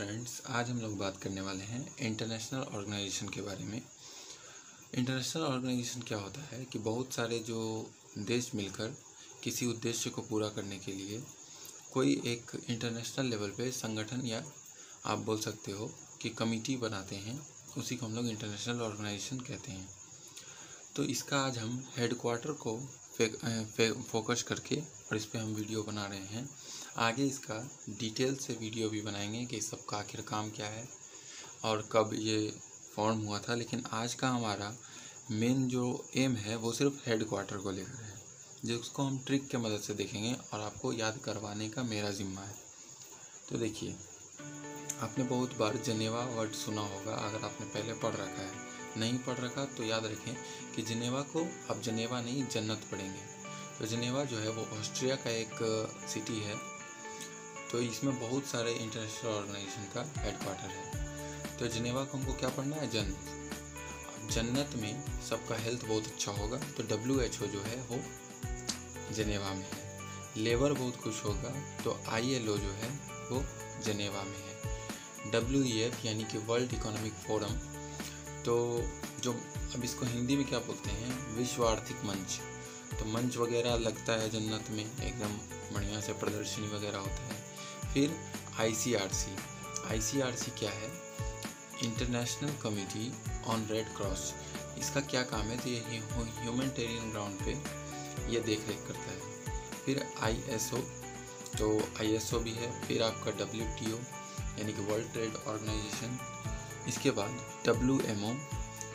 Friends, आज हम लोग बात करने वाले हैं इंटरनेशनल ऑर्गेनाइजेशन के बारे में। इंटरनेशनल ऑर्गेनाइजेशन क्या होता है कि बहुत सारे जो देश मिलकर किसी उद्देश्य को पूरा करने के लिए कोई एक इंटरनेशनल लेवल पे संगठन या आप बोल सकते हो कि कमिटी बनाते हैं, उसी को हम लोग इंटरनेशनल ऑर्गेनाइजेशन कहते हैं। तो इसका आज हम हेडक्वार्टर को फोकस करके और इस पर हम वीडियो बना रहे हैं। आगे इसका डिटेल से वीडियो भी बनाएंगे कि इस सब का आखिर काम क्या है और कब ये फॉर्म हुआ था। लेकिन आज का हमारा मेन जो एम है वो सिर्फ हेडक्वार्टर को लेकर है, जिसको हम ट्रिक के मदद से देखेंगे और आपको याद करवाने का मेरा जिम्मा है। तो देखिए, आपने बहुत बार जेनेवा वर्ड सुना होगा, अगर आपने पहले पढ़ रखा है। नहीं पढ़ रखा तो याद रखें कि जेनेवा को आप जेनेवा नहीं जन्नत पढ़ेंगे। तो जेनेवा जो है वो ऑस्ट्रिया का एक सिटी है। तो इसमें बहुत सारे इंटरनेशनल ऑर्गेनाइजेशन का हेडक्वार्टर है। तो जेनेवा को हमको क्या पढ़ना है? जन्नत। अब जन्नत में सबका हेल्थ बहुत अच्छा होगा, तो WHO जो है वो जेनेवा में है। लेबर बहुत खुश होगा, तो ILO जो है वो जेनेवा में है। WEF यानी कि वर्ल्ड इकोनॉमिक फोरम, तो जो अब इसको हिंदी में क्या बोलते हैं, विश्व आर्थिक मंच। तो मंच वगैरह लगता है जन्नत में, एकदम बढ़िया से प्रदर्शनी वगैरह होता है। फिर ICRC क्या है? International committee on red cross. इसका क्या काम है? तो ये ह्यूमैनिटेरियन ग्राउंड पे ये देख रेख करता है। फिर ISO, तो ISO भी है। फिर आपका WTO यानी कि वर्ल्ड ट्रेड ऑर्गेनाइजेशन। इसके बाद WMO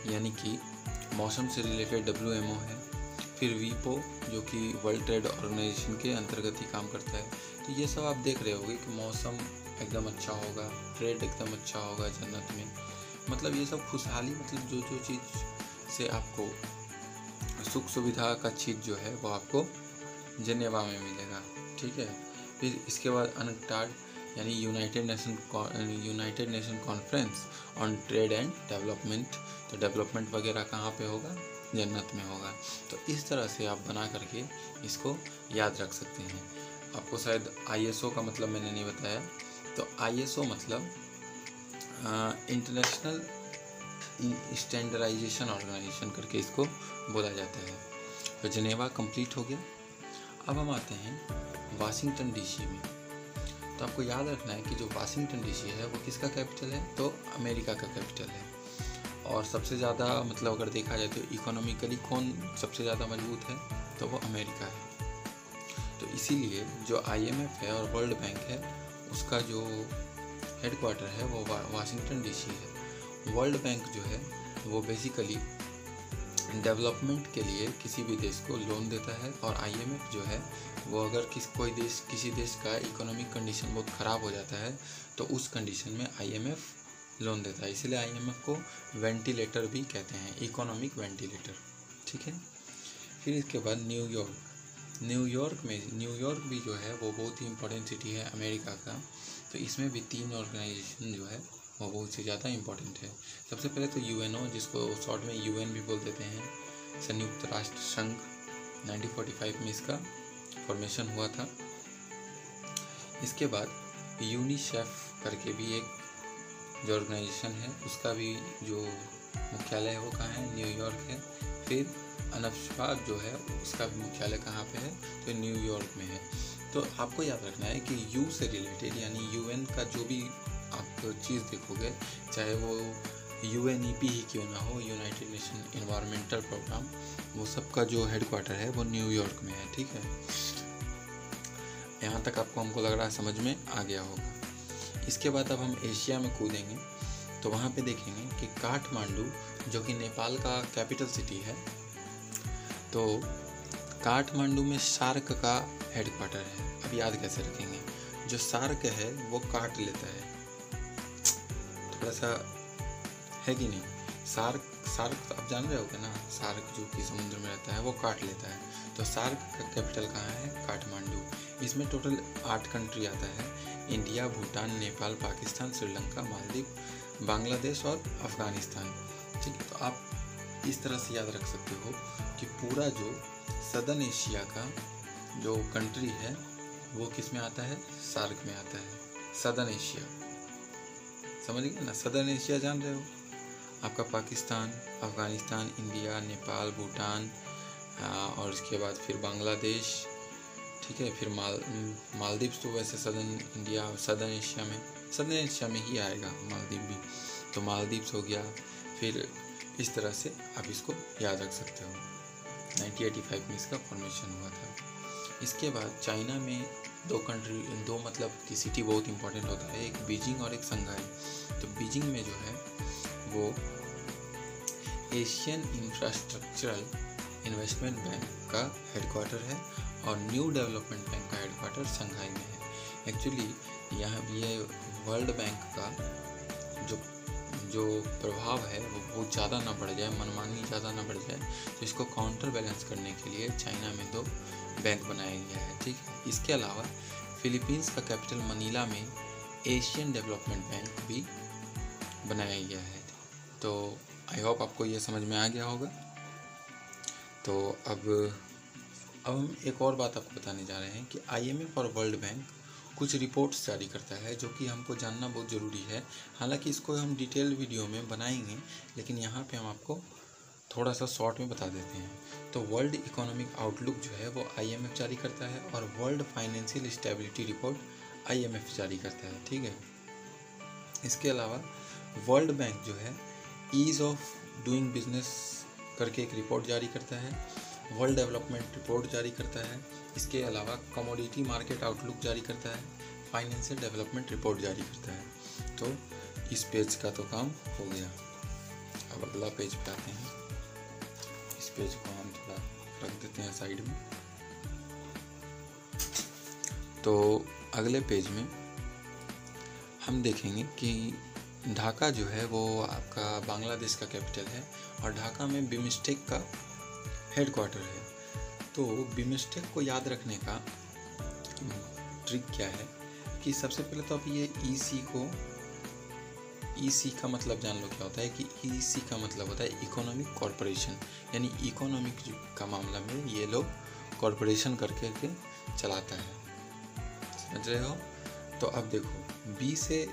यानी कि मौसम से रिलेटेड WMO है। फिर WIPO जो कि वर्ल्ड ट्रेड ऑर्गेनाइजेशन के अंतर्गत ही काम करता है। तो ये सब आप देख रहे होंगे कि मौसम एकदम अच्छा होगा, ट्रेड एकदम अच्छा होगा जन्नत में। मतलब ये सब खुशहाली, मतलब जो चीज़ से आपको सुख सुविधा का चीज़ जो है वो आपको जेनेवा में मिलेगा, ठीक है। फिर इसके बाद UNCTAD यानी United nation conference on trade and development. तो डेवलपमेंट वगैरह कहाँ पे होगा? जन्नत में होगा। तो इस तरह से आप बना करके इसको याद रख सकते हैं। आपको शायद ISO का मतलब मैंने नहीं बताया। तो ISO मतलब इंटरनेशनल स्टैंडर्डाइजेशन ऑर्गेनाइजेशन करके इसको बोला जाता है। तो जेनेवा कंप्लीट हो गया। अब हम आते हैं वाशिंगटन DC में। तो आपको याद रखना है कि जो वाशिंगटन DC है वो किसका कैपिटल है? तो अमेरिका का कैपिटल है। और सबसे ज़्यादा, मतलब अगर देखा जाए तो इकोनॉमिकली कौन सबसे ज़्यादा मजबूत है? तो वो अमेरिका है। तो इसीलिए जो IMF है और वर्ल्ड बैंक है, उसका जो हेडक्वार्टर है वो वाशिंगटन DC है। वर्ल्ड बैंक जो है वो बेसिकली डेवलपमेंट के लिए किसी भी देश को लोन देता है, और IMF जो है वो अगर किसी देश का इकोनॉमिक कंडीशन बहुत ख़राब हो जाता है तो उस कंडीशन में IMF लोन देता है। इसलिए IMF को वेंटिलेटर भी कहते हैं, इकोनॉमिक वेंटिलेटर, ठीक है। फिर इसके बाद न्यूयॉर्क भी जो है वो बहुत ही इम्पोर्टेंट सिटी है अमेरिका का। तो इसमें भी 3 ऑर्गेनाइजेशन जो है वो बहुत ही ज़्यादा इम्पोर्टेंट है। सबसे पहले तो UNO, जिसको शॉर्ट में UN भी बोल देते हैं, संयुक्त राष्ट्र संघ। 1945 में इसका फॉर्मेशन हुआ था। इसके बाद यूनिसेफ करके भी एक जो ऑर्गेनाइजेशन है, उसका भी जो मुख्यालय है वो कहाँ है? न्यूयॉर्क है। फिर UNFPA जो है उसका भी मुख्यालय कहाँ पे है? तो न्यूयॉर्क में है। तो आपको याद रखना है कि U से रिलेटेड यानी UN का जो भी आप चीज़ देखोगे, चाहे वो UNEP ही क्यों ना हो, यूनाइटेड नेशन एनवायरमेंटल प्रोग्राम, वो सब का जो हेडक्वार्टर है वो न्यूयॉर्क में है, ठीक है। यहाँ तक आपको हमको लग रहा है समझ में आ गया होगा। इसके बाद अब हम एशिया में कूदेंगे, तो वहाँ पे देखेंगे कि काठमांडू जो कि नेपाल का कैपिटल सिटी है, तो काठमांडू में सार्क का हेडक्वार्टर है। अब याद कैसे रखेंगे? जो सार्क है वो काट लेता है, थोड़ा सा है कि नहीं? सार्क तो आप जान रहे होगे ना, सार्क जो कि समुद्र में रहता है वो काट लेता है। तो सार्क का कैपिटल कहाँ है? काठमांडू। इसमें टोटल 8 कंट्री आता है, इंडिया, भूटान, नेपाल, पाकिस्तान, श्रीलंका, मालदीव, बांग्लादेश और अफगानिस्तान, ठीक है। तो आप इस तरह से याद रख सकते हो कि पूरा जो सदर्न एशिया का जो कंट्री है वो किस में आता है? सार्क में आता है, सदर्न एशिया। समझ गए ना। सदर्न एशिया जान रहे हो, आपका पाकिस्तान, अफ़गानिस्तान, इंडिया, नेपाल, भूटान, और उसके बाद फिर बांग्लादेश, ठीक है, फिर मालदीव्स। तो वैसे सदर्न एशिया में ही आएगा मालदीव भी, तो मालदीव्स हो गया। फिर इस तरह से आप इसको याद रख सकते हो। 1985 में इसका फॉर्मेशन हुआ था। इसके बाद चाइना में दो मतलब की सिटी बहुत इंपॉर्टेंट होता है, एक बीजिंग और एक शंघाई। तो बीजिंग में जो है वो एशियन इंफ्रास्ट्रक्चरल इन्वेस्टमेंट बैंक का हेडक्वार्टर है और न्यू डेवलपमेंट बैंक का हेडक्वार्टर शंघाई में है। एक्चुअली यहाँ ये वर्ल्ड बैंक का जो प्रभाव है वो बहुत ज़्यादा ना बढ़ जाए, मनमानी ज़्यादा ना बढ़ जाए, तो इसको काउंटर बैलेंस करने के लिए चाइना में 2 बैंक बनाया गया है, ठीक है। इसके अलावा फिलीपींस का कैपिटल मनीला में एशियन डेवलपमेंट बैंक भी बनाया गया है। तो आई होप आपको ये समझ में आ गया होगा। तो अब हम एक और बात आपको बताने जा रहे हैं कि IMF और वर्ल्ड बैंक कुछ रिपोर्ट्स जारी करता है जो कि हमको जानना बहुत ज़रूरी है। हालांकि इसको हम डिटेल वीडियो में बनाएंगे, लेकिन यहाँ पे हम आपको थोड़ा सा शॉर्ट में बता देते हैं। तो वर्ल्ड इकोनॉमिक आउटलुक जो है वो IMF जारी करता है और world financial stability report IMF जारी करता है, ठीक है। इसके अलावा वर्ल्ड बैंक जो है ईज़ ऑफ डूइंग बिजनेस करके एक रिपोर्ट जारी करता है, वर्ल्ड डेवलपमेंट रिपोर्ट जारी करता है। इसके अलावा कमोडिटी मार्केट आउटलुक जारी करता है, फाइनेंशियल डेवलपमेंट रिपोर्ट जारी करता है। तो इस पेज का तो काम हो गया। अब अगला पेज पे आते हैं। इस पेज को हम थोड़ा रख देते हैं साइड में। तो अगले पेज में हम देखेंगे कि ढाका जो है वो आपका बांग्लादेश का कैपिटल है और ढाका में बिमस्टेक का हेडक्वार्टर है। तो बिमस्टेक को याद रखने का ट्रिक क्या है कि सबसे पहले तो आप ये EC का मतलब जान लो क्या होता है कि EC का मतलब होता है इकोनॉमिक कॉरपोरेशन, यानी इकोनॉमिक का मामला में ये लोग कॉरपोरेशन करके चलाता है, समझ रहे हो। तो अब देखो B से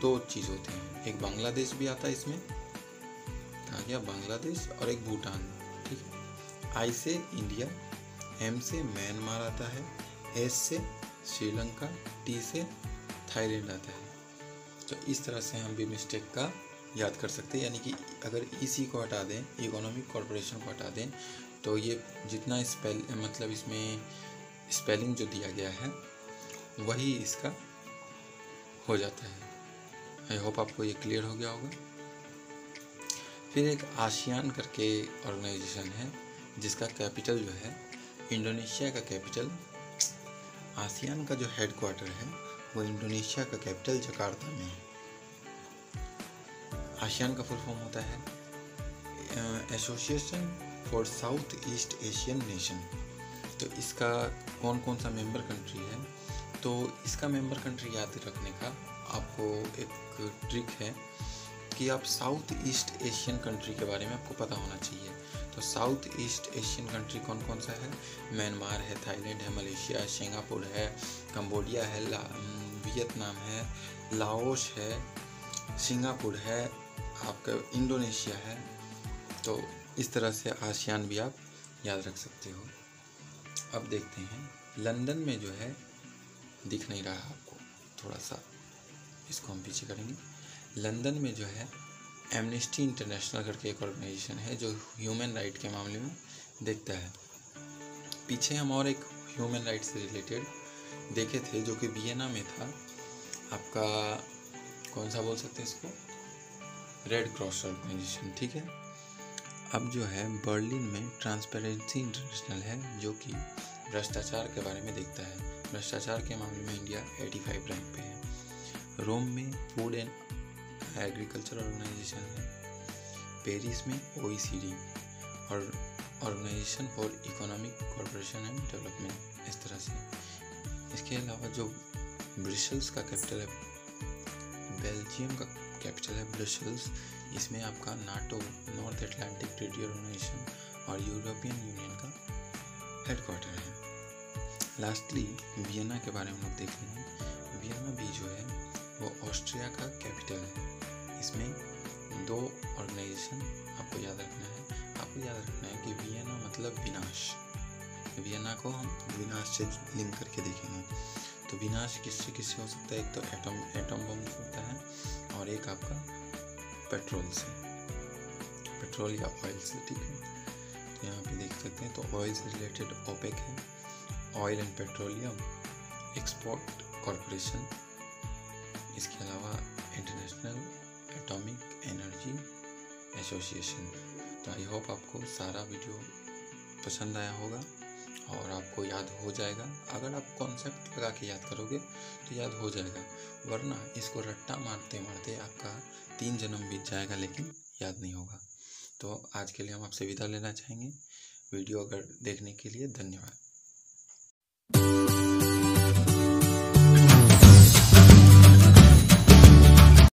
2 चीज़ होती हैं, एक बांग्लादेश भी आता है इसमें, कहा गया बांग्लादेश, और एक भूटान, ठीक है। I से इंडिया, M से म्यांमार आता है, S से श्रीलंका, T से थाईलैंड आता है। तो इस तरह से हम भी मिस्टेक का याद कर सकते हैं, यानी कि अगर EC को हटा दें, इकोनॉमिक कॉरपोरेशन को हटा दें, तो ये जितना मतलब इसमें स्पेलिंग जो दिया गया है वही इसका हो जाता है। आई होप आपको ये क्लियर हो गया होगा। फिर एक आसियान करके ऑर्गेनाइजेशन है जिसका कैपिटल जो है इंडोनेशिया का कैपिटल, आसियान का जो हेडक्वार्टर है वो इंडोनेशिया का कैपिटल जकार्ता में है। आसियान का फुल फॉर्म होता है association for south east Asian nation. तो इसका कौन कौन सा मेंबर कंट्री है, तो इसका मेंबर कंट्री याद रखने का आपको एक ट्रिक है कि आप साउथ ईस्ट एशियन कंट्री के बारे में आपको पता होना चाहिए। तो साउथ ईस्ट एशियन कंट्री कौन कौन सा है, म्यांमार है, थाईलैंड है, मलेशिया है, सिंगापुर है, कंबोडिया है, वियतनाम है, लाओस है, सिंगापुर है, आपका इंडोनेशिया है। तो इस तरह से आसियान भी आप याद रख सकते हो। अब देखते हैं लंदन में जो है, दिख नहीं रहा आपको, थोड़ा सा इसको हम पीछे करेंगे। लंदन में जो है एमनेस्टी इंटरनेशनल करके एक ऑर्गेनाइजेशन है जो ह्यूमन राइट के मामले में देखता है। पीछे हम और एक ह्यूमन राइट से रिलेटेड देखे थे जो कि वियना में था, आपका कौन सा बोल सकते हैं इसको, रेड क्रॉस ऑर्गेनाइजेशन, ठीक है। अब जो है बर्लिन में ट्रांसपेरेंसी इंटरनेशनल है जो कि भ्रष्टाचार के बारे में देखता है। भ्रष्टाचार के मामले में इंडिया 85 रैंक पे है। रोम में फूड एंड एग्रीकल्चर ऑर्गेनाइजेशन है। पेरिस में OECD और organization for economic corporation and development, इस तरह से। इसके अलावा जो ब्रसेल्स का कैपिटल है, बेल्जियम का कैपिटल है ब्रसेल्स, इसमें आपका NATO North Atlantic treaty organization और यूरोपियन यूनियन का हेडक्वार्टर है। लास्टली वियना के बारे में हम लोग देख लेंगे। वियना भी जो है वो ऑस्ट्रिया का कैपिटल है। इसमें 2 ऑर्गेनाइजेशन आपको याद रखना है। आपको याद रखना है कि वियना मतलब विनाश। वियना को हम विनाश से लिंक करके देखेंगे। तो विनाश किससे किससे हो सकता है? एक तो एटम बम से होता है और एक आपका पेट्रोल या ऑयल से। ठीक है, तो यहाँ पे देख सकते हैं। तो ऑयल से रिलेटेड ओपेक है, oil and petroleum export corporation. इसके अलावा इंटरनेशनल एटॉमिक एनर्जी एसोसिएशन। तो आई होप आपको सारा वीडियो पसंद आया होगा और आपको याद हो जाएगा। अगर आप कॉन्सेप्ट लगा के याद करोगे तो याद हो जाएगा, वरना इसको रट्टा मारते मारते आपका 3 जन्म बीत जाएगा लेकिन याद नहीं होगा। तो आज के लिए हम आपसे विदा लेना चाहेंगे। वीडियो अगर देखने के लिए धन्यवाद।